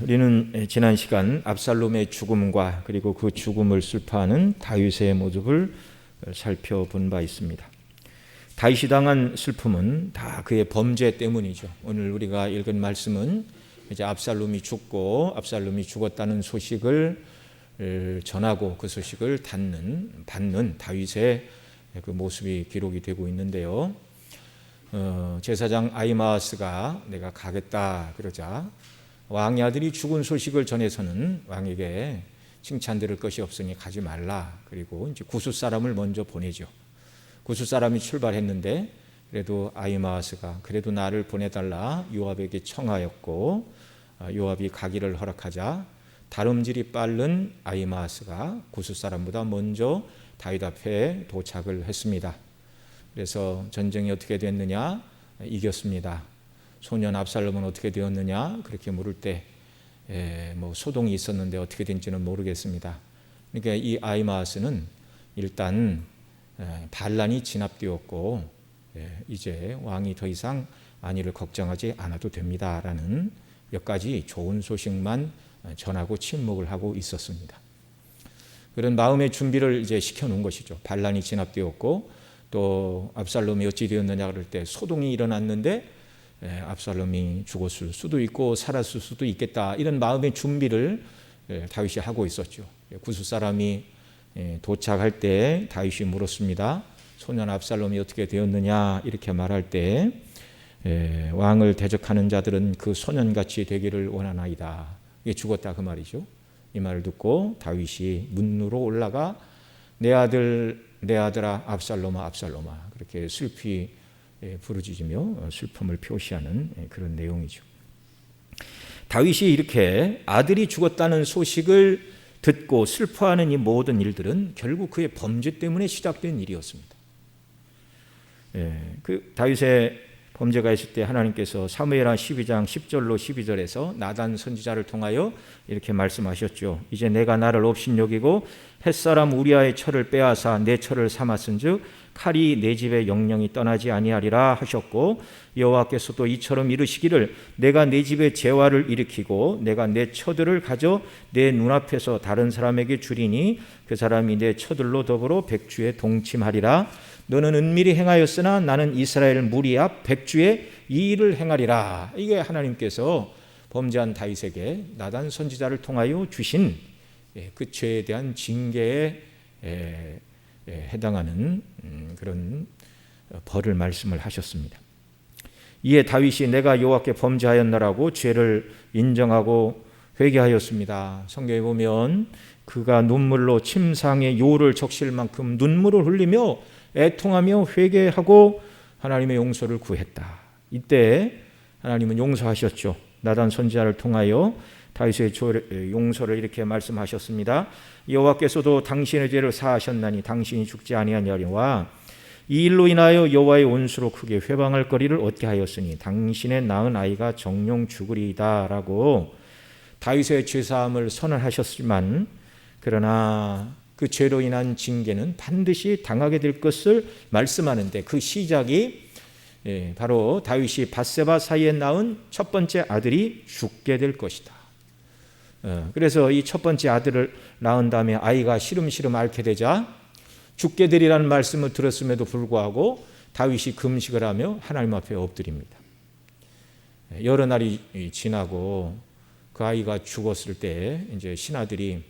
우리는 지난 시간 압살롬의 죽음과 그리고 그 죽음을 슬퍼하는 다윗의 모습을 살펴본 바 있습니다. 다윗이 당한 슬픔은 다 그의 범죄 때문이죠. 오늘 우리가 읽은 말씀은 이제 압살롬이 죽었다는 소식을 전하고 그 소식을 받는 다윗의 그 모습이 기록이 되고 있는데요. 제사장 아히마아스가 내가 가겠다 그러자 왕의 아들이 죽은 소식을 전해서는 왕에게 칭찬 들을 것이 없으니 가지 말라. 그리고 이제 구스 사람을 먼저 보내죠. 구스 사람이 출발했는데 그래도 아히마아스가 그래도 나를 보내달라 요압에게 청하였고 요압이 가기를 허락하자 다름질이 빠른 아히마아스가 구스 사람보다 먼저 다윗 앞에 도착을 했습니다. 그래서 전쟁이 어떻게 됐느냐? 이겼습니다. 소년 압살롬은 어떻게 되었느냐? 그렇게 물을 때 소동이 있었는데 어떻게 된지는 모르겠습니다. 그러니까 이 아히마아스는 일단 반란이 진압되었고 이제 왕이 더 이상 안위를 걱정하지 않아도 됩니다라는 몇 가지 좋은 소식만 전하고 침묵을 하고 있었습니다. 그런 마음의 준비를 이제 시켜놓은 것이죠. 반란이 진압되었고 또 압살롬이 어찌 되었느냐 그럴 때 소동이 일어났는데 압살롬이 죽었을 수도 있고 살았을 수도 있겠다 이런 마음의 준비를 다윗이 하고 있었죠. 구스 사람이 도착할 때 다윗이 물었습니다. 소년 압살롬이 어떻게 되었느냐 이렇게 말할 때 왕을 대적하는 자들은 그 소년같이 되기를 원하나이다. 이게 죽었다 그 말이죠. 이 말을 듣고 다윗이 문으로 올라가 내 아들아 압살롬아 그렇게 슬피 부르짖으며 슬픔을 표시하는 그런 내용이죠. 다윗이 이렇게 아들이 죽었다는 소식을 듣고 슬퍼하는 이 모든 일들은 결국 그의 범죄 때문에 시작된 일이었습니다. 그 다윗의 범죄가 있을 때 하나님께서 사무엘하 12장 10절로 12절에서 나단 선지자를 통하여 이렇게 말씀하셨죠. 이제 내가 나를 업신여기고 햇사람 우리아의 철을 빼앗아 내 철을 삼았은즉 칼이 내 집에 영영이 떠나지 아니하리라 하셨고 여호와께서도 이처럼 이르시기를 내가 내 집에 재화를 일으키고 내가 내 처들을 가져 내 눈앞에서 다른 사람에게 주리니 그 사람이 내 처들로 더불어 백주에 동침하리라. 너는 은밀히 행하였으나 나는 이스라엘 무리 앞 백주에 이 일을 행하리라. 이게 하나님께서 범죄한 다윗에게 나단 선지자를 통하여 주신 그 죄에 대한 징계에 해당하는 그런 벌을 말씀을 하셨습니다. 이에 다윗이 내가 여호와께 범죄하였나라고 죄를 인정하고 회개하였습니다. 성경에 보면 그가 눈물로 침상에 요를 적실 만큼 눈물을 흘리며 애통하며 회개하고 하나님의 용서를 구했다. 이때 하나님은 용서하셨죠. 나단 선지자를 통하여 다윗의 용서를 이렇게 말씀하셨습니다. 여호와께서도 당신의 죄를 사하셨나니 당신이 죽지 아니하냐리와 이 일로 인하여 여호와의 온수로 크게 회방할 거리를 얻게 하였으니 당신의 낳은 아이가 정령 죽으리이다 라고 다윗의 죄사함을 선언하셨지만 그러나 그 죄로 인한 징계는 반드시 당하게 될 것을 말씀하는데 그 시작이 바로 다윗이 밧세바 사이에 낳은 첫 번째 아들이 죽게 될 것이다. 그래서 이 첫 번째 아들을 낳은 다음에 아이가 시름시름 앓게 되자 죽게 되리라는 말씀을 들었음에도 불구하고 다윗이 금식을 하며 하나님 앞에 엎드립니다. 여러 날이 지나고 그 아이가 죽었을 때 이제 신하들이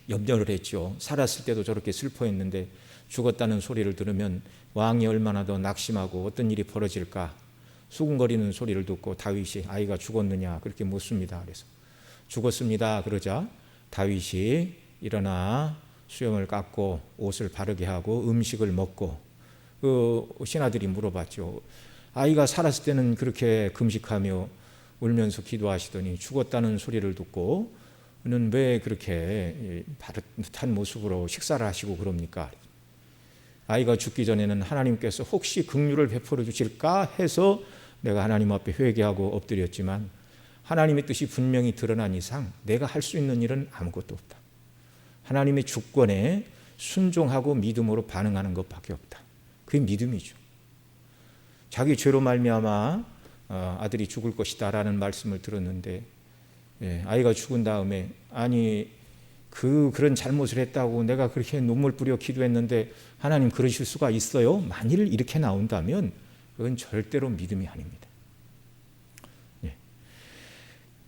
염려를 했죠. 살았을 때도 저렇게 슬퍼했는데 죽었다는 소리를 들으면 왕이 얼마나 더 낙심하고 어떤 일이 벌어질까 수군거리는 소리를 듣고 다윗이 아이가 죽었느냐 그렇게 묻습니다. 그래서 죽었습니다. 그러자 다윗이 일어나 수염을 깎고 옷을 바르게 하고 음식을 먹고 그 신하들이 물어봤죠. 아이가 살았을 때는 그렇게 금식하며 울면서 기도하시더니 죽었다는 소리를 듣고 는 왜 그렇게 바릇한 모습으로 식사를 하시고 그럽니까? 아이가 죽기 전에는 하나님께서 혹시 긍휼을 베풀어 주실까 해서 내가 하나님 앞에 회개하고 엎드렸지만 하나님의 뜻이 분명히 드러난 이상 내가 할 수 있는 일은 아무것도 없다. 하나님의 주권에 순종하고 믿음으로 반응하는 것밖에 없다. 그게 믿음이죠. 자기 죄로 말미암아 아들이 죽을 것이다 라는 말씀을 들었는데 아이가 죽은 다음에 아니 그런 잘못을 했다고 내가 그렇게 눈물 뿌려 기도했는데 하나님 그러실 수가 있어요? 만일 이렇게 나온다면 그건 절대로 믿음이 아닙니다.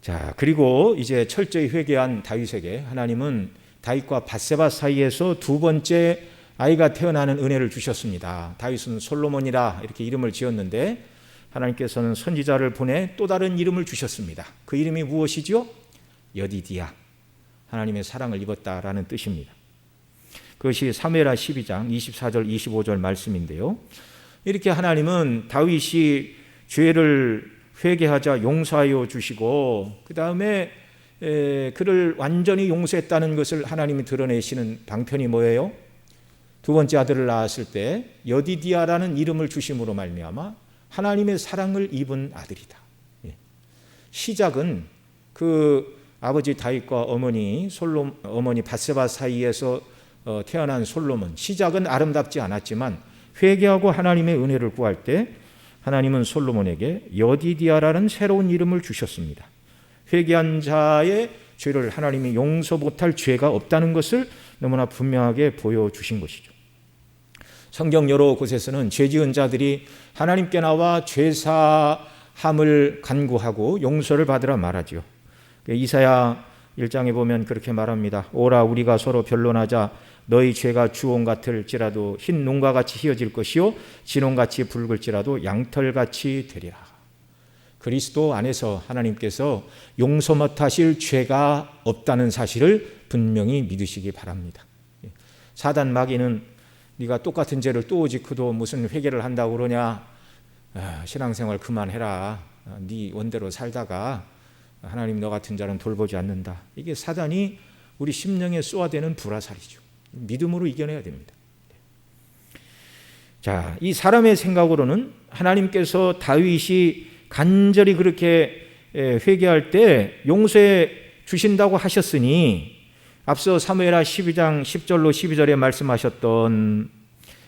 자, 그리고 이제 철저히 회개한 다윗에게 하나님은 다윗과 밧세바 사이에서 두 번째 아이가 태어나는 은혜를 주셨습니다. 다윗은 솔로몬이라 이렇게 이름을 지었는데 하나님께서는 선지자를 보내 또 다른 이름을 주셨습니다. 그 이름이 무엇이죠? 여디디야, 하나님의 사랑을 입었다라는 뜻입니다. 그것이 사무엘하 12장 24절 25절 말씀인데요. 이렇게 하나님은 다윗이 죄를 회개하자 용서하여 주시고 그 다음에 그를 완전히 용서했다는 것을 하나님이 드러내시는 방편이 뭐예요? 두 번째 아들을 낳았을 때 여디디아라는 이름을 주심으로 말미암아 하나님의 사랑을 입은 아들이다. 시작은 그 아버지 다윗과 어머니 밧세바 사이에서 태어난 솔로몬, 시작은 아름답지 않았지만 회개하고 하나님의 은혜를 구할 때 하나님은 솔로몬에게 여디디아라는 새로운 이름을 주셨습니다. 회개한 자의 죄를 하나님이 용서 못할 죄가 없다는 것을 너무나 분명하게 보여주신 것이죠. 성경 여러 곳에서는 죄 지은 자들이 하나님께 나와 죄사함을 간구하고 용서를 받으라 말하죠. 이사야 1장에 보면 그렇게 말합니다. 오라 우리가 서로 변론하자. 너희 죄가 주홍 같을지라도 흰 농과 같이 희어질 것이요 진홍같이 붉을지라도 양털같이 되리라. 그리스도 안에서 하나님께서 용서 못하실 죄가 없다는 사실을 분명히 믿으시기 바랍니다. 사단 마귀는 네가 똑같은 죄를 또 짓고도 무슨 회개를 한다고 그러냐, 신앙생활 그만해라, 네 원대로 살다가 하나님 너 같은 자는 돌보지 않는다. 이게 사단이 우리 심령에 쏘아대는 불화살이죠. 믿음으로 이겨내야 됩니다. 자, 이 사람의 생각으로는 하나님께서 다윗이 간절히 그렇게 회개할 때 용서해 주신다고 하셨으니 앞서 사무엘하 12장 10절로 12절에 말씀하셨던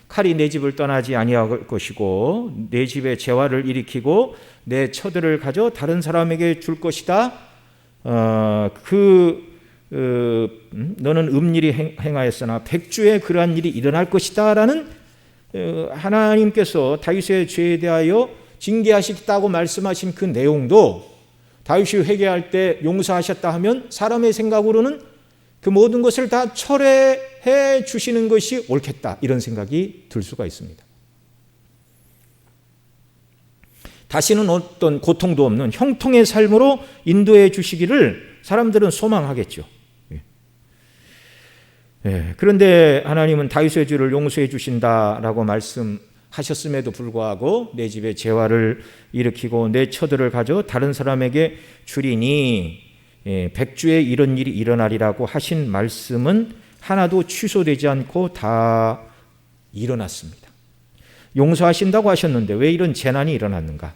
칼이 내 집을 떠나지 아니할 것이고 내 집에 재화를 일으키고 내 처들을 가져 다른 사람에게 줄 것이다. 너는 음일이 행하였으나 백주에 그러한 일이 일어날 것이다 라는 하나님께서 다윗의 죄에 대하여 징계하시겠다고 말씀하신 그 내용도 다윗이 회개할 때 용서하셨다 하면 사람의 생각으로는 그 모든 것을 다 철회해 주시는 것이 옳겠다, 이런 생각이 들 수가 있습니다. 다시는 어떤 고통도 없는 형통의 삶으로 인도해 주시기를 사람들은 소망하겠죠. 그런데 하나님은 다윗의 죄를 용서해 주신다라고 말씀하셨음에도 불구하고 내 집에 재화를 일으키고 내 처들을 가져 다른 사람에게 주리니 백주에 이런 일이 일어나리라고 하신 말씀은 하나도 취소되지 않고 다 일어났습니다. 용서하신다고 하셨는데 왜 이런 재난이 일어났는가?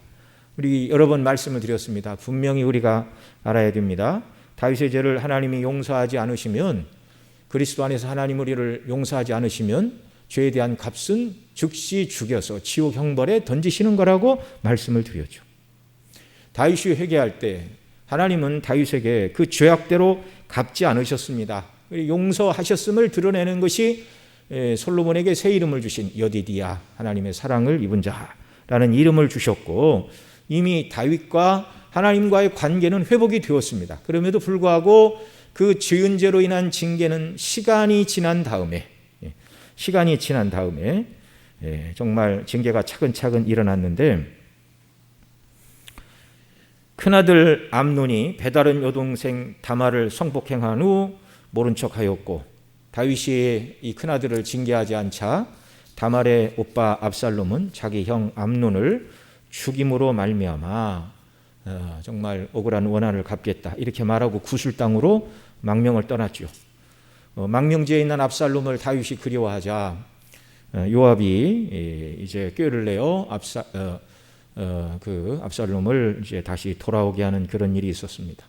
우리 여러 번 말씀을 드렸습니다. 분명히 우리가 알아야 됩니다. 다윗의 죄를 하나님이 용서하지 않으시면, 그리스도 안에서 하나님 우리를 용서하지 않으시면 죄에 대한 값은 즉시 죽여서 지옥 형벌에 던지시는 거라고 말씀을 드렸죠. 다윗이 회개할 때 하나님은 다윗에게 그 죄악대로 갚지 않으셨습니다. 용서하셨음을 드러내는 것이 솔로몬에게 새 이름을 주신 여디디야, 하나님의 사랑을 입은 자라는 이름을 주셨고, 이미 다윗과 하나님과의 관계는 회복이 되었습니다. 그럼에도 불구하고 그 지은 죄로 인한 징계는 시간이 지난 다음에 정말 징계가 차근차근 일어났는데, 큰아들 암논이 배다른 여동생 다말을 성폭행한 후 모른 척하였고, 다윗이 이 큰아들을 징계하지 않자 다말의 오빠 압살롬은 자기 형 암논을 죽임으로 말미암아 정말 억울한 원한을 갚겠다 이렇게 말하고 구술 땅으로 망명을 떠났죠. 망명지에 있는 압살롬을 다윗이 그리워하자 요압이 이제 꾀를 내어 압살롬을 이제 다시 돌아오게 하는 그런 일이 있었습니다.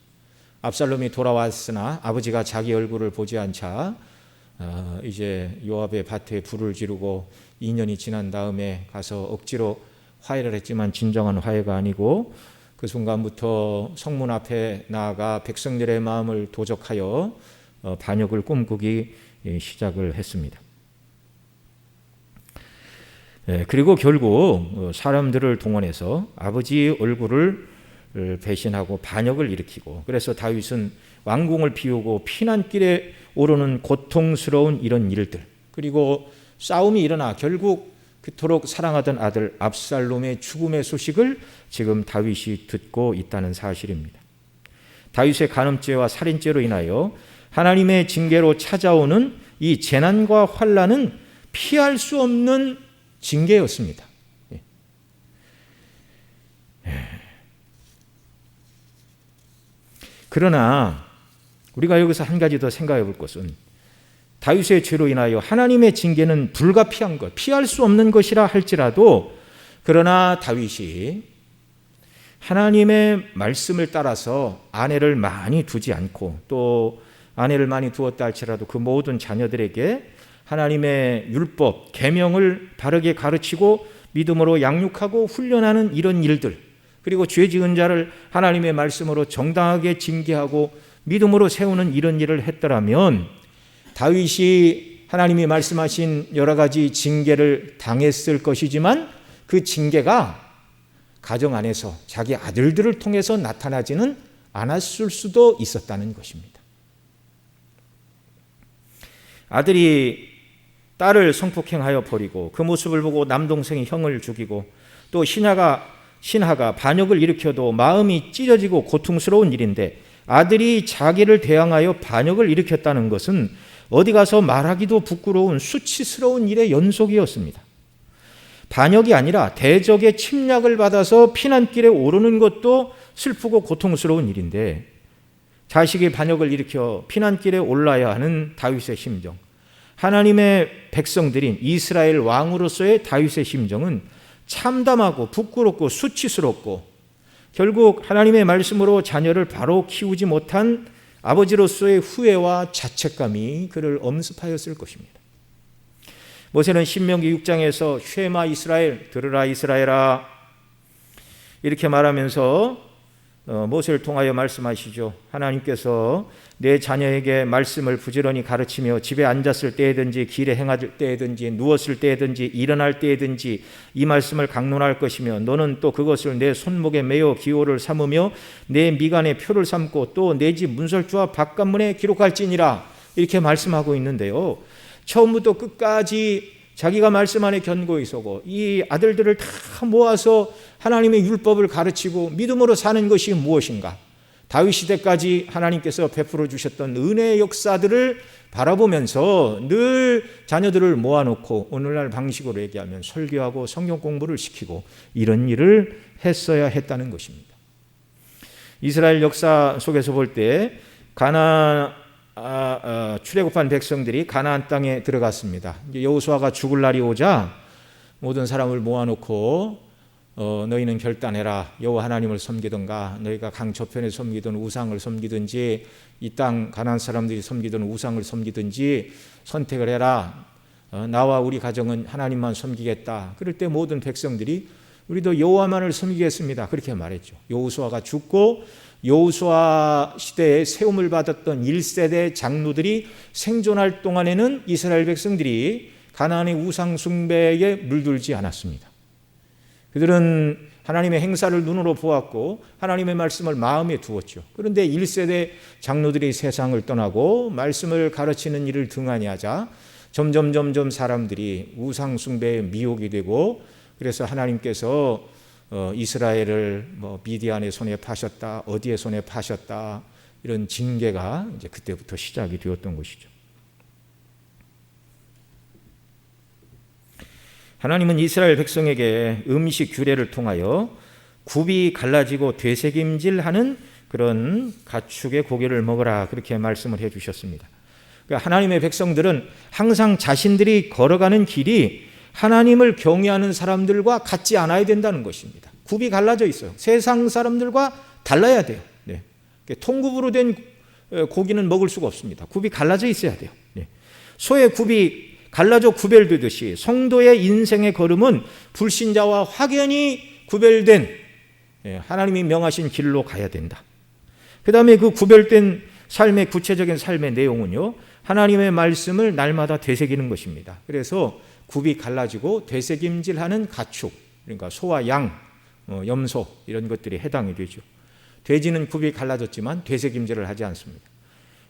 압살롬이 돌아왔으나 아버지가 자기 얼굴을 보지 않자 이제 요압의 밭에 불을 지르고 2년이 지난 다음에 가서 억지로 화해를 했지만 진정한 화해가 아니고 그 순간부터 성문 앞에 나아가 백성들의 마음을 도적하여 반역을 꿈꾸기 시작을 했습니다. 그리고 결국 사람들을 동원해서 아버지의 얼굴을 배신하고 반역을 일으키고, 그래서 다윗은 왕궁을 비우고 피난길에 오르는 고통스러운 이런 일들, 그리고 싸움이 일어나 결국 그토록 사랑하던 아들 압살롬의 죽음의 소식을 지금 다윗이 듣고 있다는 사실입니다. 다윗의 간음죄와 살인죄로 인하여 하나님의 징계로 찾아오는 이 재난과 환난은 피할 수 없는 징계였습니다. 그러나 우리가 여기서 한 가지 더 생각해 볼 것은, 다윗의 죄로 인하여 하나님의 징계는 불가피한 것, 피할 수 없는 것이라 할지라도, 그러나 다윗이 하나님의 말씀을 따라서 아내를 많이 두지 않고, 또 아내를 많이 두었다 할지라도 그 모든 자녀들에게 하나님의 율법, 계명을 바르게 가르치고 믿음으로 양육하고 훈련하는 이런 일들, 그리고 죄 지은 자를 하나님의 말씀으로 정당하게 징계하고 믿음으로 세우는 이런 일을 했더라면, 다윗이 하나님이 말씀하신 여러 가지 징계를 당했을 것이지만 그 징계가 가정 안에서 자기 아들들을 통해서 나타나지는 않았을 수도 있었다는 것입니다. 아들이 딸을 성폭행하여 버리고 그 모습을 보고 남동생이 형을 죽이고, 또 신하가 반역을 일으켜도 마음이 찢어지고 고통스러운 일인데, 아들이 자기를 대항하여 반역을 일으켰다는 것은 어디 가서 말하기도 부끄러운 수치스러운 일의 연속이었습니다. 반역이 아니라 대적의 침략을 받아서 피난길에 오르는 것도 슬프고 고통스러운 일인데, 자식이 반역을 일으켜 피난길에 올라야 하는 다윗의 심정, 하나님의 백성들인 이스라엘 왕으로서의 다윗의 심정은 참담하고 부끄럽고 수치스럽고, 결국 하나님의 말씀으로 자녀를 바로 키우지 못한 아버지로서의 후회와 자책감이 그를 엄습하였을 것입니다. 모세는 신명기 6장에서 쉐마 이스라엘, 들으라 이스라엘아, 이렇게 말하면서 모세를 통하여 말씀하시죠. 하나님께서 내 자녀에게 말씀을 부지런히 가르치며 집에 앉았을 때든지 길에 행할 때든지 누웠을 때든지 일어날 때든지 이 말씀을 강론할 것이며, 너는 또 그것을 내 손목에 매어 기호를 삼으며 내 미간에 표를 삼고 또 내 집 문설주와 바깥문에 기록할지니라, 이렇게 말씀하고 있는데요. 처음부터 끝까지 자기가 말씀 안에 견고히 서고 이 아들들을 다 모아서 하나님의 율법을 가르치고 믿음으로 사는 것이 무엇인가, 다윗 시대까지 하나님께서 베풀어 주셨던 은혜의 역사들을 바라보면서 늘 자녀들을 모아놓고 오늘날 방식으로 얘기하면 설교하고 성경 공부를 시키고 이런 일을 했어야 했다는 것입니다. 이스라엘 역사 속에서 볼 때 출애굽한 백성들이 가나안 땅에 들어갔습니다. 여호수아가 죽을 날이 오자 모든 사람을 모아놓고 너희는 결단해라. 여호와 하나님을 섬기든가 너희가 강 저편에 섬기든 우상을 섬기든지 이 땅 가나안 사람들이 섬기든 우상을 섬기든지 선택을 해라. 나와 우리 가정은 하나님만 섬기겠다. 그럴 때 모든 백성들이 우리도 여호와만을 섬기겠습니다. 그렇게 말했죠. 여호수아가 죽고 여호수아 시대에 세움을 받았던 1세대 장로들이 생존할 동안에는 이스라엘 백성들이 가나안의 우상 숭배에 물들지 않았습니다. 그들은 하나님의 행사를 눈으로 보았고 하나님의 말씀을 마음에 두었죠. 그런데 1세대 장로들이 세상을 떠나고 말씀을 가르치는 일을 등한히 하자 점점 사람들이 우상 숭배에 미혹이 되고, 그래서 하나님께서 이스라엘을 미디안의 손에 파셨다, 어디의 손에 파셨다, 이런 징계가 이제 그때부터 시작이 되었던 것이죠. 하나님은 이스라엘 백성에게 음식 규례를 통하여 굽이 갈라지고 되새김질하는 그런 가축의 고기를 먹으라, 그렇게 말씀을 해주셨습니다. 그러니까 하나님의 백성들은 항상 자신들이 걸어가는 길이 하나님을 경외하는 사람들과 같지 않아야 된다는 것입니다. 굽이 갈라져 있어요. 세상 사람들과 달라야 돼요. 네. 통굽으로 된 고기는 먹을 수가 없습니다. 굽이 갈라져 있어야 돼요. 네. 소의 굽이 갈라져 구별되듯이 성도의 인생의 걸음은 불신자와 확연히 구별된 하나님이 명하신 길로 가야 된다. 그 다음에 그 구별된 삶의 구체적인 삶의 내용은요, 하나님의 말씀을 날마다 되새기는 것입니다. 그래서 굽이 갈라지고 되새김질하는 가축, 그러니까 소와 양, 염소 이런 것들이 해당이 되죠. 돼지는 굽이 갈라졌지만 되새김질을 하지 않습니다.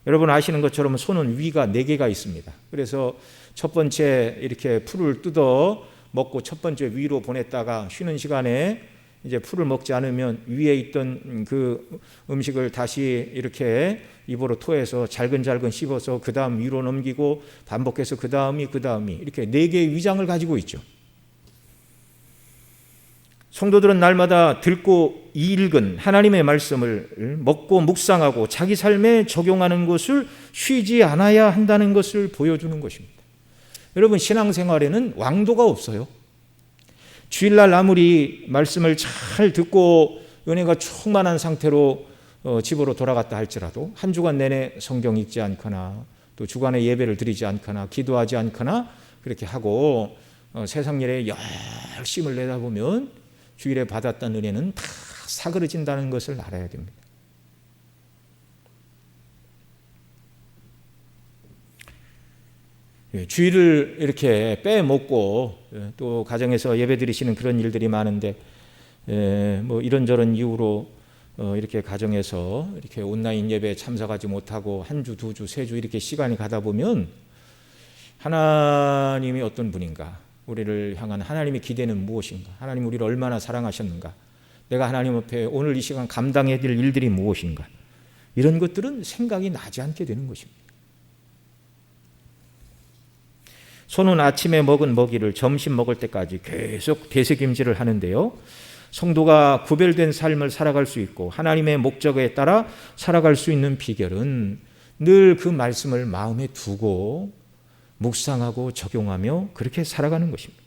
여러분 아시는 것처럼 소는 위가 4개가 있습니다. 그래서 첫 번째 이렇게 풀을 뜯어 먹고 첫 번째 위로 보냈다가 쉬는 시간에 이제 풀을 먹지 않으면 위에 있던 그 음식을 다시 이렇게 입으로 토해서 잘근잘근 씹어서 그 다음 위로 넘기고 반복해서 그 다음이 이렇게 4개의 위장을 가지고 있죠. 성도들은 날마다 듣고 읽은 하나님의 말씀을 먹고 묵상하고 자기 삶에 적용하는 것을 쉬지 않아야 한다는 것을 보여주는 것입니다. 여러분 신앙생활에는 왕도가 없어요. 주일날 아무리 말씀을 잘 듣고 은혜가 충만한 상태로 집으로 돌아갔다 할지라도 한 주간 내내 성경 읽지 않거나 또 주간에 예배를 드리지 않거나 기도하지 않거나 그렇게 하고 세상 일에 열심을 내다보면 주일에 받았던 은혜는 다 사그러진다는 것을 알아야 됩니다. 주일을 이렇게 빼먹고 또 가정에서 예배 드리시는 그런 일들이 많은데 뭐 이런저런 이유로 이렇게 가정에서 이렇게 온라인 예배에 참석하지 못하고 한 주, 2주, 3주 이렇게 시간이 가다 보면 하나님이 어떤 분인가? 우리를 향한 하나님의 기대는 무엇인가? 하나님 우리를 얼마나 사랑하셨는가? 내가 하나님 앞에 오늘 이 시간 감당해야 될 일들이 무엇인가? 이런 것들은 생각이 나지 않게 되는 것입니다. 소는 아침에 먹은 먹이를 점심 먹을 때까지 계속 되새김질을 하는데요. 성도가 구별된 삶을 살아갈 수 있고 하나님의 목적에 따라 살아갈 수 있는 비결은 늘 그 말씀을 마음에 두고 묵상하고 적용하며 그렇게 살아가는 것입니다.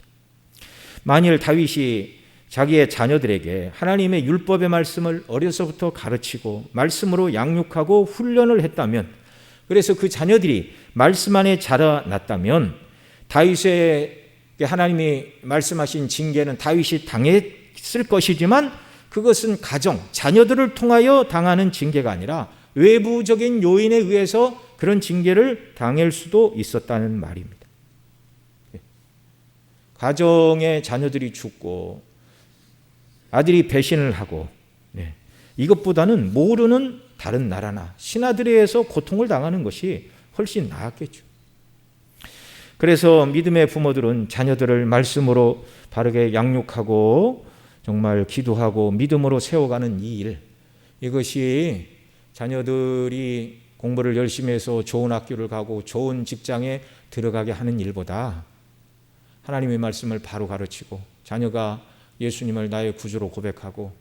만일 다윗이 자기의 자녀들에게 하나님의 율법의 말씀을 어려서부터 가르치고 말씀으로 양육하고 훈련을 했다면, 그래서 그 자녀들이 말씀 안에 자라났다면 다윗에게 하나님이 말씀하신 징계는 다윗이 당했을 것이지만 그것은 가정, 자녀들을 통하여 당하는 징계가 아니라 외부적인 요인에 의해서 그런 징계를 당할 수도 있었다는 말입니다. 가정의 자녀들이 죽고 아들이 배신을 하고 이것보다는 모르는 다른 나라나 신하들에 의해서 고통을 당하는 것이 훨씬 나았겠죠. 그래서 믿음의 부모들은 자녀들을 말씀으로 바르게 양육하고 정말 기도하고 믿음으로 세워가는 이 일, 이것이 자녀들이 공부를 열심히 해서 좋은 학교를 가고 좋은 직장에 들어가게 하는 일보다 하나님의 말씀을 바로 가르치고 자녀가 예수님을 나의 구주로 고백하고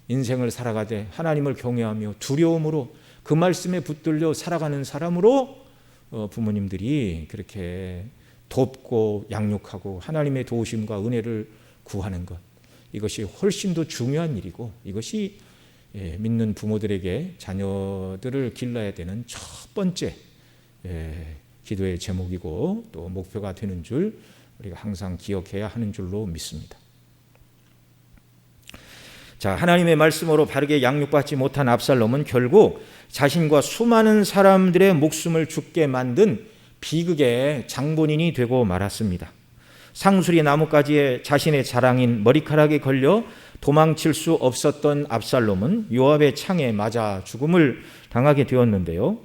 인생을 살아가되 하나님을 경외하며 두려움으로 그 말씀에 붙들려 살아가는 사람으로 부모님들이 그렇게 돕고 양육하고 하나님의 도우심과 은혜를 구하는 것, 이것이 훨씬 더 중요한 일이고 이것이 믿는 부모들에게 자녀들을 길러야 되는 첫 번째 기도의 제목이고 또 목표가 되는 줄 우리가 항상 기억해야 하는 줄로 믿습니다. 자, 하나님의 말씀으로 바르게 양육받지 못한 압살롬은 결국 자신과 수많은 사람들의 목숨을 죽게 만든 비극의 장본인이 되고 말았습니다. 상수리 나뭇가지에 자신의 자랑인 머리카락이 걸려 도망칠 수 없었던 압살롬은 요압의 창에 맞아 죽음을 당하게 되었는데요.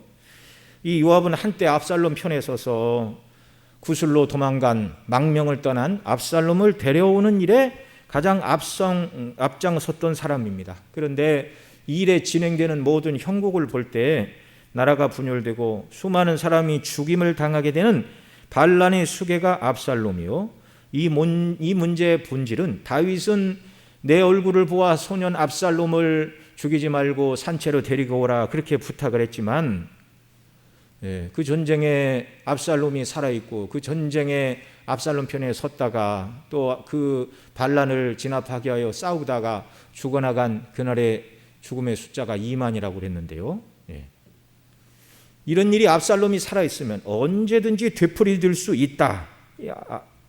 이 요압은 한때 압살롬 편에 서서 구슬로 도망간 망명을 떠난 압살롬을 데려오는 일에 가장 앞장섰던 사람입니다. 그런데 이 일에 진행되는 모든 형국을 볼 때 나라가 분열되고 수많은 사람이 죽임을 당하게 되는 반란의 수괴가 압살롬이요, 이 문제의 본질은 다윗은 내 얼굴을 보아 소년 압살롬을 죽이지 말고 산채로 데리고 오라 그렇게 부탁을 했지만 그 전쟁에 압살롬이 살아있고 그 전쟁에 압살롬 편에 섰다가 또 그 반란을 진압하기 위하여 싸우다가 죽어나간 그날의 죽음의 숫자가 2만이라고 그랬는데요. 이런 일이 압살롬이 살아있으면 언제든지 되풀이될 수 있다.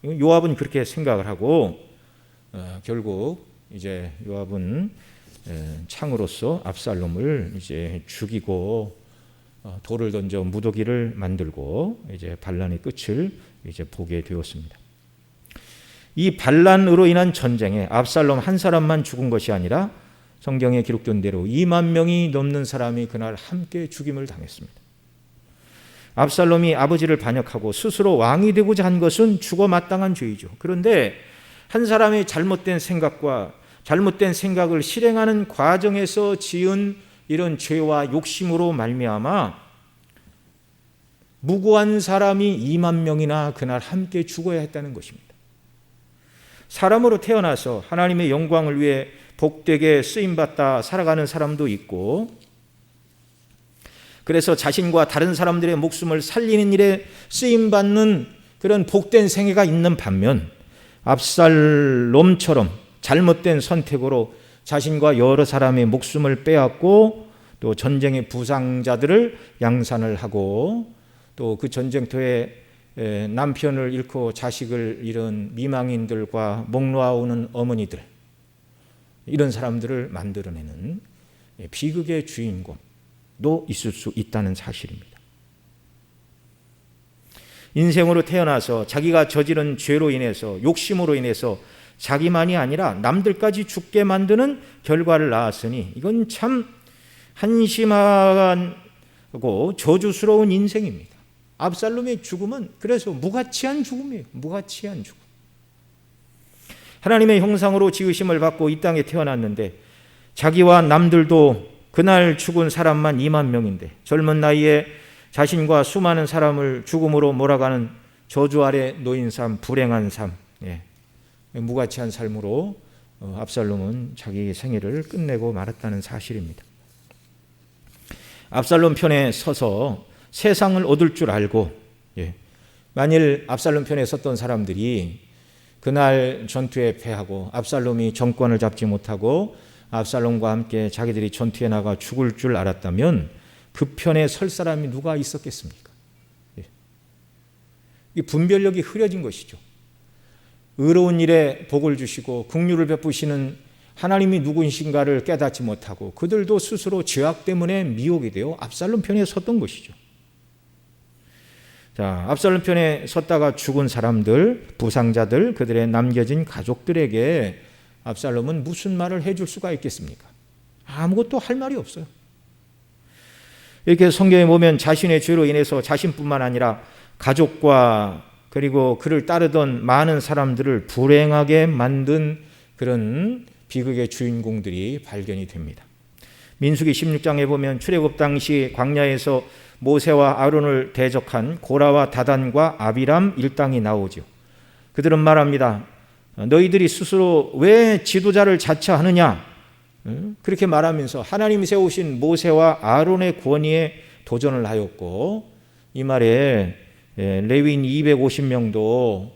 요압은 그렇게 생각을 하고 결국 이제 요압은 창으로서 압살롬을 이제 죽이고 돌을 던져 무더기를 만들고 이제 반란의 끝을 이제 보게 되었습니다. 이 반란으로 인한 전쟁에 압살롬 한 사람만 죽은 것이 아니라 성경에 기록된 대로 2만 명이 넘는 사람이 그날 함께 죽임을 당했습니다. 압살롬이 아버지를 반역하고 스스로 왕이 되고자 한 것은 죽어 마땅한 죄이죠. 그런데 한 사람의 잘못된 생각과 잘못된 생각을 실행하는 과정에서 지은 이런 죄와 욕심으로 말미암아 무고한 사람이 2만 명이나 그날 함께 죽어야 했다는 것입니다. 사람으로 태어나서 하나님의 영광을 위해 복되게 쓰임받다 살아가는 사람도 있고, 그래서 자신과 다른 사람들의 목숨을 살리는 일에 쓰임받는 그런 복된 생애가 있는 반면, 압살롬처럼 잘못된 선택으로 자신과 여러 사람의 목숨을 빼앗고 또 전쟁의 부상자들을 양산을 하고 또 그 전쟁터에 남편을 잃고 자식을 잃은 미망인들과 목 놓아오는 어머니들, 이런 사람들을 만들어내는 비극의 주인공도 있을 수 있다는 사실입니다. 인생으로 태어나서 자기가 저지른 죄로 인해서, 욕심으로 인해서 자기만이 아니라 남들까지 죽게 만드는 결과를 낳았으니 이건 참 한심하고 저주스러운 인생입니다. 압살롬의 죽음은 그래서 무가치한 죽음이에요. 무가치한 죽음. 하나님의 형상으로 지으심을 받고 이 땅에 태어났는데 자기와 남들도 그날 죽은 사람만 2만 명인데 젊은 나이에 자신과 수많은 사람을 죽음으로 몰아가는 저주 아래 놓인 삶, 불행한 삶, 무가치한 삶으로 압살롬은 자기 생애를 끝내고 말았다는 사실입니다. 압살롬 편에 서서 세상을 얻을 줄 알고, 만일 압살롬 편에 섰던 사람들이 그날 전투에 패하고 압살롬이 정권을 잡지 못하고 압살롬과 함께 자기들이 전투에 나가 죽을 줄 알았다면 그 편에 설 사람이 누가 있었겠습니까? 이 분별력이 흐려진 것이죠. 의로운 일에 복을 주시고 긍휼을 베푸시는 하나님이 누구신가를 깨닫지 못하고 그들도 스스로 죄악 때문에 미혹이 되어 압살롬 편에 섰던 것이죠. 자, 압살롬 편에 섰다가 죽은 사람들, 부상자들, 그들의 남겨진 가족들에게 압살롬은 무슨 말을 해줄 수가 있겠습니까? 아무것도 할 말이 없어요. 이렇게 성경에 보면 자신의 죄로 인해서 자신뿐만 아니라 가족과 그리고 그를 따르던 많은 사람들을 불행하게 만든 그런 비극의 주인공들이 발견이 됩니다. 민수기 16장에 보면 출애굽 당시 광야에서 모세와 아론을 대적한 고라와 다단과 아비람 일당이 나오죠. 그들은 말합니다. 너희들이 스스로 왜 지도자를 자처하느냐? 그렇게 말하면서 하나님이 세우신 모세와 아론의 권위에 도전을 하였고, 이 말에 레위인 250명도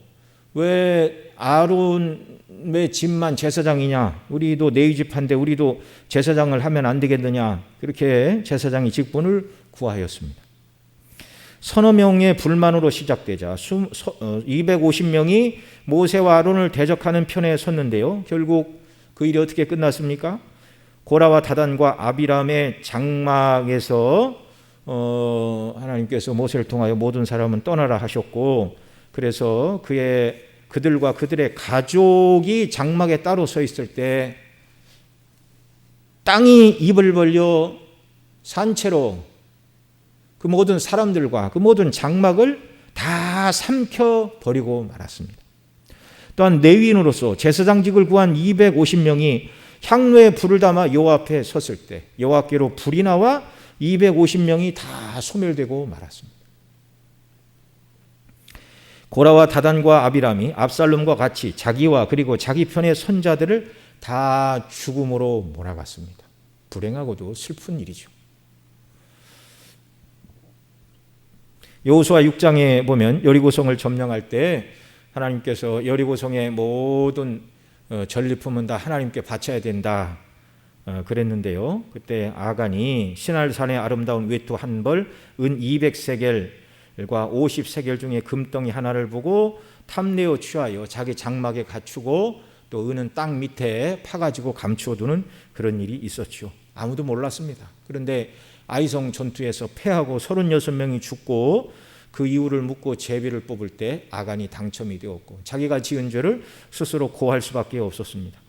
왜 아론의 집만 제사장이냐? 우리도 네 집한데 우리도 제사장을 하면 안 되겠느냐? 그렇게 제사장이 직분을 구하였습니다. 서너 명의 불만으로 시작되자 250명이 모세와 아론을 대적하는 편에 섰는데요. 결국 그 일이 어떻게 끝났습니까? 고라와 다단과 아비람의 장막에서 하나님께서 모세를 통하여 모든 사람은 떠나라 하셨고, 그래서 그들과 그들의 가족이 장막에 따로 서 있을 때 땅이 입을 벌려 산채로 그 모든 사람들과 그 모든 장막을 다 삼켜버리고 말았습니다. 또한 레위인으로서 제사장직을 구한 250명이 향로에 불을 담아 여호와 앞에 섰을 때 여호와께로 불이 나와 250명이 다 소멸되고 말았습니다. 고라와 다단과 아비람이 압살롬과 같이 자기와 그리고 자기 편의 선자들을 다 죽음으로 몰아갔습니다. 불행하고도 슬픈 일이죠. 여호수아 6장에 보면 여리고성을 점령할 때 하나님께서 여리고성의 모든 전리품은 다 하나님께 바쳐야 된다 그랬는데요. 그때 아간이 시날산의 아름다운 외투 한 벌, 은 200세겔과 50세겔 중에 금덩이 하나를 보고 탐내어 취하여 자기 장막에 갖추고 또 은은 땅 밑에 파가지고 감추어두는 그런 일이 있었죠. 아무도 몰랐습니다. 그런데 아이성 전투에서 패하고 36명이 죽고 그 이유를 묻고 제비를 뽑을 때 아간이 당첨이 되었고 자기가 지은 죄를 스스로 고할 수밖에 없었습니다.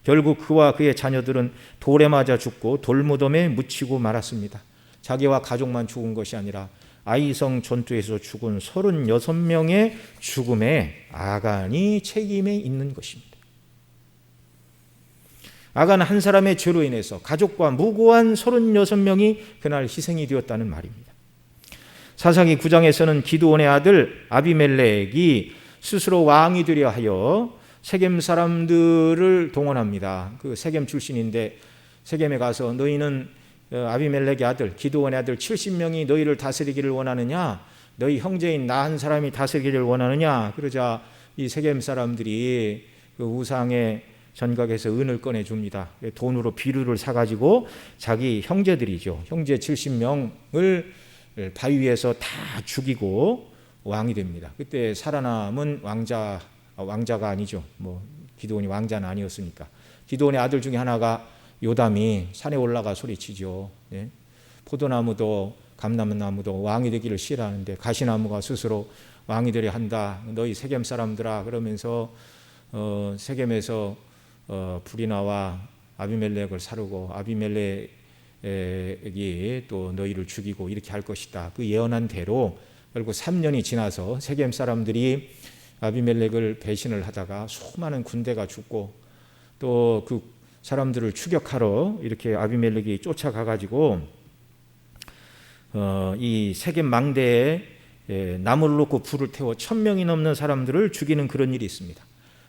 결국 그와 그의 자녀들은 돌에 맞아 죽고 돌무덤에 묻히고 말았습니다. 자기와 가족만 죽은 것이 아니라 아이성 전투에서 죽은 36명의 죽음에 아간이 책임에 있는 것입니다. 아간 한 사람의 죄로 인해서 가족과 무고한 36명이 그날 희생이 되었다는 말입니다. 사사기 9장에서는 기드온의 아들 아비멜렉이 스스로 왕이 되려 하여 세겜 사람들을 동원합니다. 그 세겜 출신인데 세겜에 가서 너희는 아비멜렉의 아들 기드온의 아들 70명이 너희를 다스리기를 원하느냐? 너희 형제인 나 한 사람이 다스리기를 원하느냐? 그러자 이 세겜 사람들이 그 우상의 전각에서 은을 꺼내줍니다. 돈으로 비루를 사가지고 자기 형제들이죠. 형제 70명을 바위 위에서 다 죽이고 왕이 됩니다. 그때 살아남은 왕자가 아니죠. 기드온이 왕자는 아니었으니까. 기드온의 아들 중에 하나가 요담이 산에 올라가 소리치죠. 네? 포도나무도 감람나무도 왕이 되기를 싫어하는데 가시나무가 스스로 왕이 되려 한다. 너희 세겜 사람들아 그러면서 세겜에서 불이 나와 아비멜렉을 사르고 아비멜렉이 또 너희를 죽이고 이렇게 할 것이다. 그 예언한 대로 결국 3년이 지나서 세겜 사람들이 아비멜렉을 배신을 하다가 수많은 군대가 죽고 또 그 사람들을 추격하러 이렇게 아비멜렉이 쫓아가가지고 이 세겜 망대에 나무를 놓고 불을 태워 1000명이 넘는 사람들을 죽이는 그런 일이 있습니다.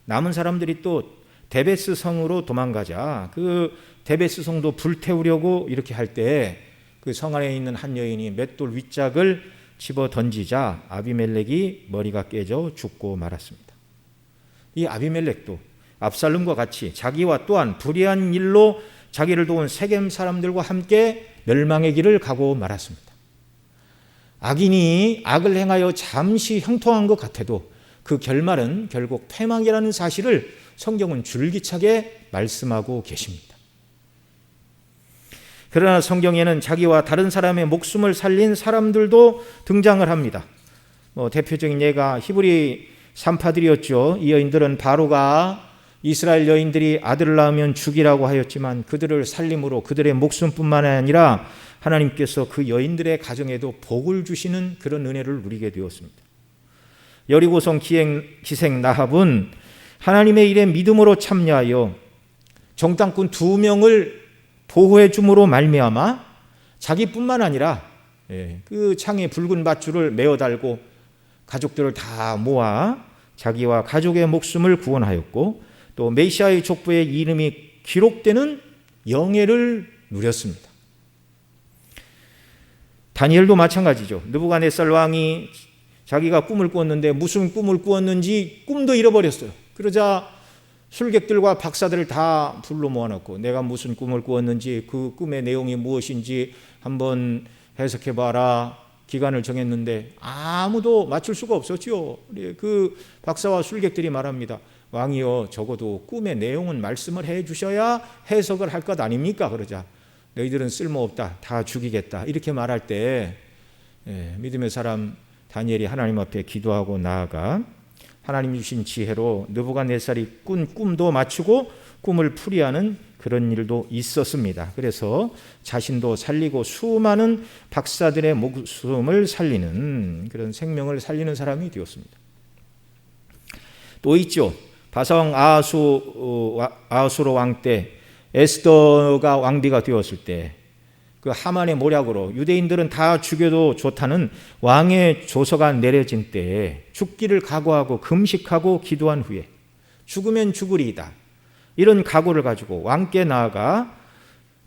남은 사람들이 또 데베스 성으로 도망가자 그 데베스 성도 불태우려고 이렇게 할 때 그 성 안에 있는 한 여인이 맷돌 윗짝을 집어 던지자 아비멜렉이 머리가 깨져 죽고 말았습니다. 이 아비멜렉도 압살롬과 같이 자기와 또한 불의한 일로 자기를 도운 세겜 사람들과 함께 멸망의 길을 가고 말았습니다. 악인이 악을 행하여 잠시 형통한 것 같아도 그 결말은 결국 패망이라는 사실을 성경은 줄기차게 말씀하고 계십니다. 그러나 성경에는 자기와 다른 사람의 목숨을 살린 사람들도 등장을 합니다. 대표적인 예가 히브리 산파들이었죠. 이 여인들은 바로가 이스라엘 여인들이 아들을 낳으면 죽이라고 하였지만 그들을 살림으로 그들의 목숨뿐만 아니라 하나님께서 그 여인들의 가정에도 복을 주시는 그런 은혜를 누리게 되었습니다. 여리고성 기생 나합은 하나님의 일에 믿음으로 참여하여 정탐꾼 2명을 보호해 줌으로 말미암아 자기뿐만 아니라 그 창에 붉은 밧줄을 메어 달고 가족들을 다 모아 자기와 가족의 목숨을 구원하였고 또 메시아의 족보에 이름이 기록되는 영예를 누렸습니다. 다니엘도 마찬가지죠. 느부갓네살 왕이 자기가 꿈을 꾸었는데 무슨 꿈을 꾸었는지 꿈도 잃어버렸어요. 그러자 술객들과 박사들을 다 불러 모아놓고 내가 무슨 꿈을 꾸었는지 그 꿈의 내용이 무엇인지 한번 해석해봐라. 기간을 정했는데 아무도 맞출 수가 없었죠. 그 박사와 술객들이 말합니다. 왕이여 적어도 꿈의 내용은 말씀을 해 주셔야 해석을 할 것 아닙니까? 그러자 너희들은 쓸모없다. 다 죽이겠다. 이렇게 말할 때 믿음의 사람 다니엘이 하나님 앞에 기도하고 나아가 하나님 주신 지혜로 느부갓네살이 꾼 꿈도 맞추고 꿈을 풀이하는 그런 일도 있었습니다. 그래서 자신도 살리고 수많은 박사들의 목숨을 살리는 그런 생명을 살리는 사람이 되었습니다. 또 있죠. 바사왕 아하수로 왕 때 에스더가 왕비가 되었을 때 그 하만의 모략으로 유대인들은 다 죽여도 좋다는 왕의 조서가 내려진 때에 죽기를 각오하고 금식하고 기도한 후에 죽으면 죽으리이다. 이런 각오를 가지고 왕께 나아가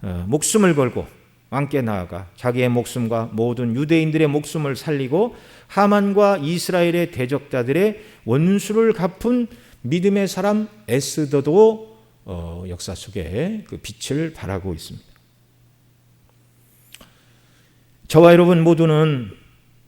목숨을 걸고 왕께 나아가 자기의 목숨과 모든 유대인들의 목숨을 살리고 하만과 이스라엘의 대적자들의 원수를 갚은 믿음의 사람 에스더도 역사 속에 그 빛을 발하고 있습니다. 저와 여러분 모두는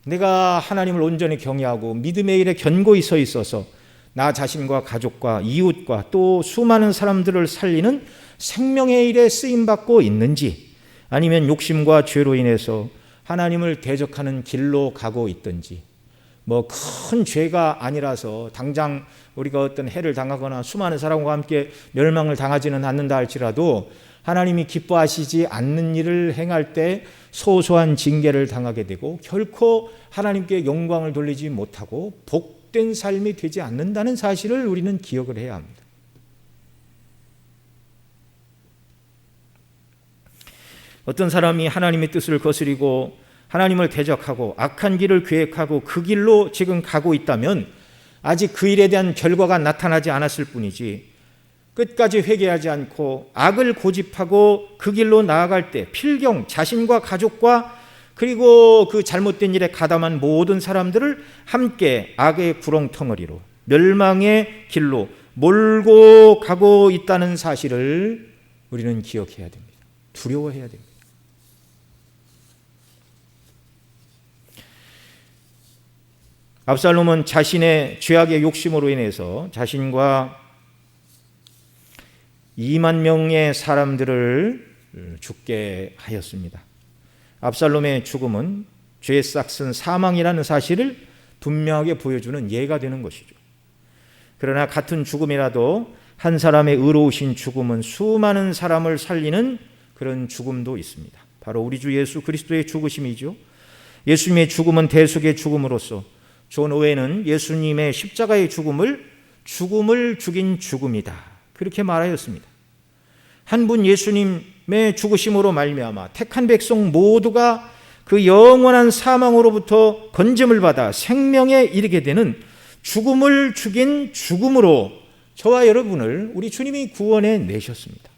내가 하나님을 온전히 경외하고 믿음의 일에 견고히 서 있어서 나 자신과 가족과 이웃과 또 수많은 사람들을 살리는 생명의 일에 쓰임받고 있는지, 아니면 욕심과 죄로 인해서 하나님을 대적하는 길로 가고 있든지, 뭐 큰 죄가 아니라서 당장 우리가 어떤 해를 당하거나 수많은 사람과 함께 멸망을 당하지는 않는다 할지라도 하나님이 기뻐하시지 않는 일을 행할 때 소소한 징계를 당하게 되고 결코 하나님께 영광을 돌리지 못하고 복된 삶이 되지 않는다는 사실을 우리는 기억을 해야 합니다. 어떤 사람이 하나님의 뜻을 거스리고 하나님을 대적하고 악한 길을 계획하고 그 길로 지금 가고 있다면 아직 그 일에 대한 결과가 나타나지 않았을 뿐이지, 끝까지 회개하지 않고 악을 고집하고 그 길로 나아갈 때 필경 자신과 가족과 그리고 그 잘못된 일에 가담한 모든 사람들을 함께 악의 구렁텅어리로 멸망의 길로 몰고 가고 있다는 사실을 우리는 기억해야 됩니다. 두려워해야 됩니다. 압살롬은 자신의 죄악의 욕심으로 인해서 자신과 2만 명의 사람들을 죽게 하였습니다. 압살롬의 죽음은 죄의 싹슨 사망이라는 사실을 분명하게 보여주는 예가 되는 것이죠. 그러나 같은 죽음이라도 한 사람의 의로우신 죽음은 수많은 사람을 살리는 그런 죽음도 있습니다. 바로 우리 주 예수 그리스도의 죽으심이죠. 예수님의 죽음은 대속의 죽음으로서 존 오웬은 예수님의 십자가의 죽음을 죽인 죽음이다, 그렇게 말하였습니다. 한 분 예수님의 죽으심으로 말미암아 택한 백성 모두가 그 영원한 사망으로부터 건짐을 받아 생명에 이르게 되는 죽음을 죽인 죽음으로 저와 여러분을 우리 주님이 구원해 내셨습니다.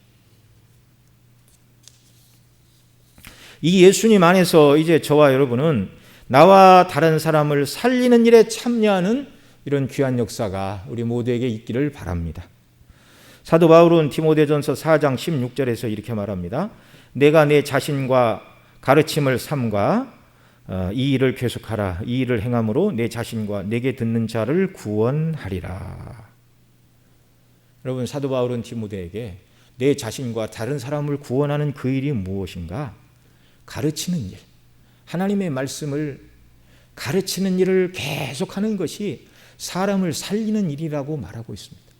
이 예수님 안에서 이제 저와 여러분은 나와 다른 사람을 살리는 일에 참여하는 이런 귀한 역사가 우리 모두에게 있기를 바랍니다. 사도 바울은 디모데전서 4장 16절에서 이렇게 말합니다. 내가 내 자신과 가르침을 삼가 이 일을 계속하라. 이 일을 행함으로 내 자신과 내게 듣는 자를 구원하리라. 여러분, 사도 바울은 디모데에게 내 자신과 다른 사람을 구원하는 그 일이 무엇인가? 가르치는 일, 하나님의 말씀을 가르치는 일을 계속하는 것이 사람을 살리는 일이라고 말하고 있습니다.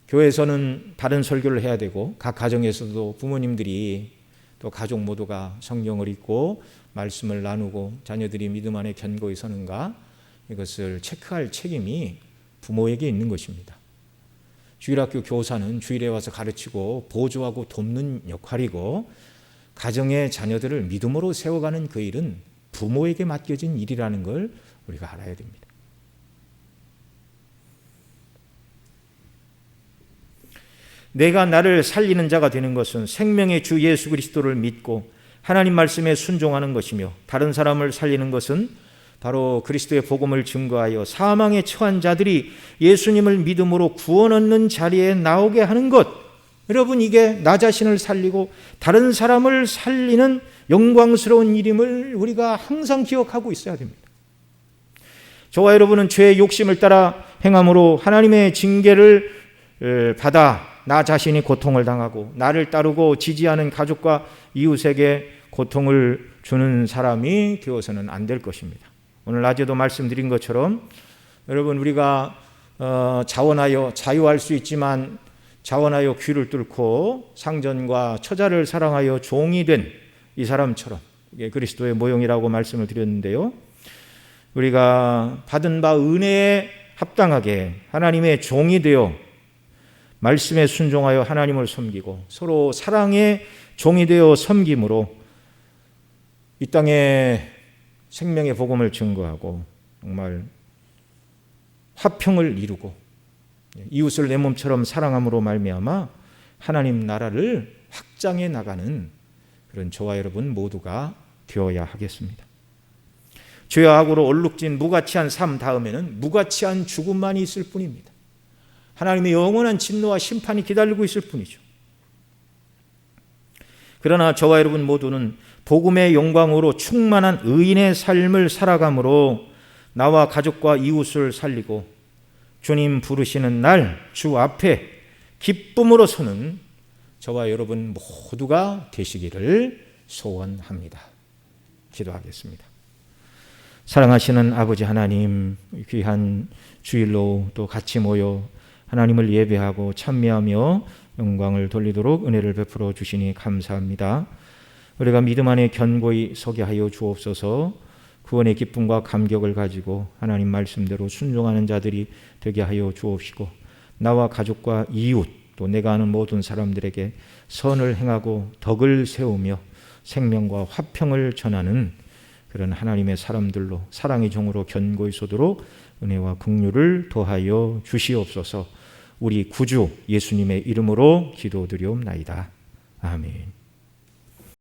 교회에서는 바른 설교를 해야 되고 각 가정에서도 부모님들이 또 가족 모두가 성경을 읽고 말씀을 나누고 자녀들이 믿음 안에 견고히 서는가, 이것을 체크할 책임이 부모에게 있는 것입니다. 주일학교 교사는 주일에 와서 가르치고 보조하고 돕는 역할이고, 가정의 자녀들을 믿음으로 세워가는 그 일은 부모에게 맡겨진 일이라는 걸 우리가 알아야 됩니다. 내가 나를 살리는 자가 되는 것은 생명의 주 예수 그리스도를 믿고 하나님 말씀에 순종하는 것이며, 다른 사람을 살리는 것은 바로 그리스도의 복음을 증거하여 사망에 처한 자들이 예수님을 믿음으로 구원 얻는 자리에 나오게 하는 것. 여러분, 이게 나 자신을 살리고 다른 사람을 살리는 영광스러운 일임을 우리가 항상 기억하고 있어야 됩니다. 저와 여러분은 죄의 욕심을 따라 행함으로 하나님의 징계를 받아 나 자신이 고통을 당하고 나를 따르고 지지하는 가족과 이웃에게 고통을 주는 사람이 되어서는 안 될 것입니다. 오늘 낮에도 말씀드린 것처럼 여러분, 우리가 자원하여 자유할 수 있지만 자원하여 귀를 뚫고 상전과 처자를 사랑하여 종이 된 이 사람처럼, 이게 그리스도의 모형이라고 말씀을 드렸는데요, 우리가 받은 바 은혜에 합당하게 하나님의 종이 되어 말씀에 순종하여 하나님을 섬기고 서로 사랑의 종이 되어 섬김으로 이 땅에 생명의 복음을 증거하고 정말 화평을 이루고 이웃을 내 몸처럼 사랑함으로 말미암아 하나님 나라를 확장해 나가는 그런 저와 여러분 모두가 되어야 하겠습니다. 죄와 악으로 얼룩진 무가치한 삶 다음에는 무가치한 죽음만이 있을 뿐입니다. 하나님의 영원한 진노와 심판이 기다리고 있을 뿐이죠. 그러나 저와 여러분 모두는 복음의 영광으로 충만한 의인의 삶을 살아감으로 나와 가족과 이웃을 살리고 주님 부르시는 날 주 앞에 기쁨으로 서는 저와 여러분 모두가 되시기를 소원합니다. 기도하겠습니다. 사랑하시는 아버지 하나님, 귀한 주일로 또 같이 모여 하나님을 예배하고 찬미하며 영광을 돌리도록 은혜를 베풀어 주시니 감사합니다. 우리가 믿음 안에 견고히 서게 하여 주옵소서. 구원의 기쁨과 감격을 가지고 하나님 말씀대로 순종하는 자들이 되게 하여 주옵시고, 나와 가족과 이웃 또 내가 아는 모든 사람들에게 선을 행하고 덕을 세우며 생명과 화평을 전하는 그런 하나님의 사람들로 사랑의 종으로 견고히 서도록 은혜와 긍휼을 더하여 주시옵소서. 우리 구주 예수님의 이름으로 기도드리옵나이다. 아멘.